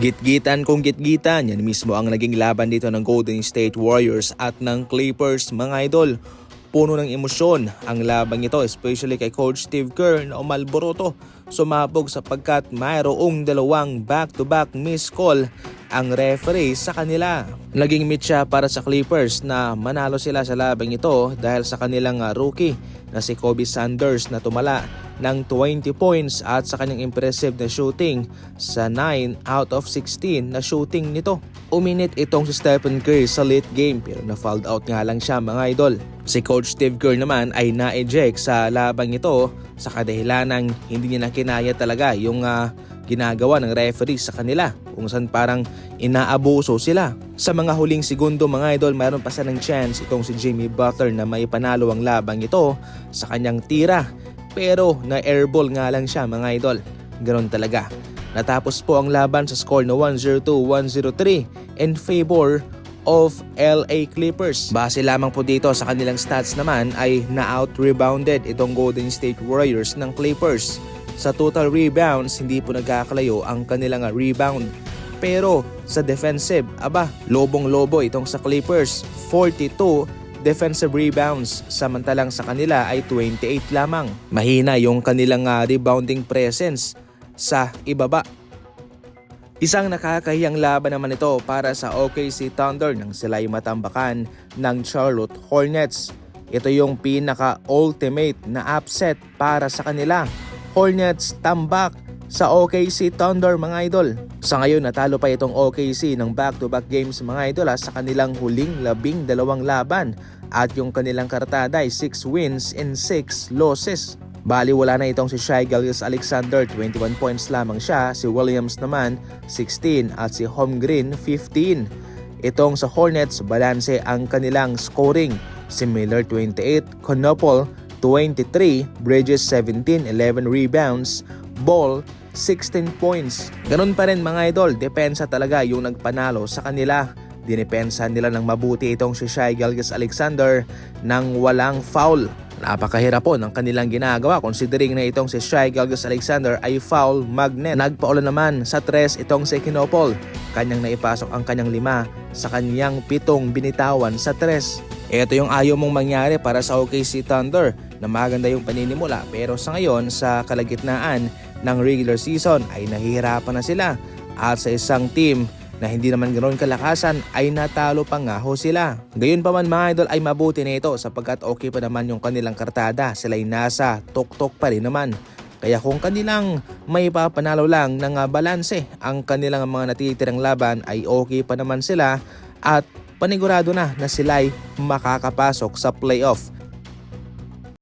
Gitgitan kung gitgitan, yan mismo ang naging laban dito ng Golden State Warriors at ng Clippers mga idol. Puno ng emosyon ang labang ito, especially kay Coach Steve Kerr na umalboroto. Sumabog sapagkat mayroong dalawang back-to-back missed call ang referee sa kanila. Naging mitya para sa Clippers na manalo sila sa labang ito dahil sa kanilang rookie na si Kobe Sanders na tumala ng 20 points at sa kanyang impressive na shooting sa 9 out of 16 na shooting nito. Uminit itong si Stephen Curry sa late game pero na-fouled out nga lang siya mga idol. Si Coach Steve Kerr naman ay na-eject sa labang ito sa kadahilanang hindi niya na kinaya talaga yung ginagawa ng referee sa kanila kung saan parang inaabuso sila. Sa mga huling segundo mga idol, mayroon pa ng chance itong si Jimmy Butler na maipanalo ang labang ito sa kanyang tira. Pero na-airball nga lang siya mga idol. Ganon talaga. Natapos po ang laban sa score na 102-103 in favor of LA Clippers. Base lamang po dito sa kanilang stats naman ay na-out-rebounded itong Golden State Warriors ng Clippers. Sa total rebounds, hindi po nagkakalayo ang kanilang rebound. Pero sa defensive, lobong-lobo itong sa Clippers. 42 defensive rebounds, samantalang sa kanila ay 28 lamang. Mahina yung kanilang rebounding presence sa ibaba. Isang nakakahiyang laban naman ito para sa OKC Thunder nang sila'y matambakan ng Charlotte Hornets. Ito yung pinaka-ultimate na upset para sa kanila. Hornets tambak sa OKC Thunder mga idol. Sa ngayon natalo pa itong OKC ng back-to-back games mga idol sa kanilang huling 12 laban at yung kanilang kartada ay 6 wins and 6 losses. Bali wala na itong si Shai Gilgeous-Alexander, 21 points lamang siya, si Williams naman 16 at si Holmgren 15. Itong sa Hornets balanse ang kanilang scoring, si Miller 28, Konopol 23, Bridges 17, 11 rebounds, Ball 16 points. Ganun pa rin mga idol, depensa talaga yung nagpanalo sa kanila. Dinipensa nila ng mabuti itong si Shai Gilgeous-Alexander nang walang foul. Napakahirap po ng kanilang ginagawa considering na itong si Shai Gilgeous-Alexander ay foul magnet. Nagpaulan naman sa 3 itong si Konopol. Kanyang naipasok ang kanyang 5 sa kanyang 7 binitawan sa 3. Ito yung ayaw mong mangyari para sa OKC Thunder na maganda yung paninimula pero sa ngayon sa kalagitnaan ng regular season ay nahihirapan na sila at sa isang team na hindi naman ganoon kalakasan ay natalo pa nga ho sila. Gayunpaman mga idol ay mabuti na ito sapagkat okay pa naman yung kanilang kartada, sila ay nasa tok-tok pa rin naman. Kaya kung kanilang may papanalo lang ng balanse ang kanilang mga natitirang laban ay okay pa naman sila at panigurado na sila ay makakapasok sa playoff.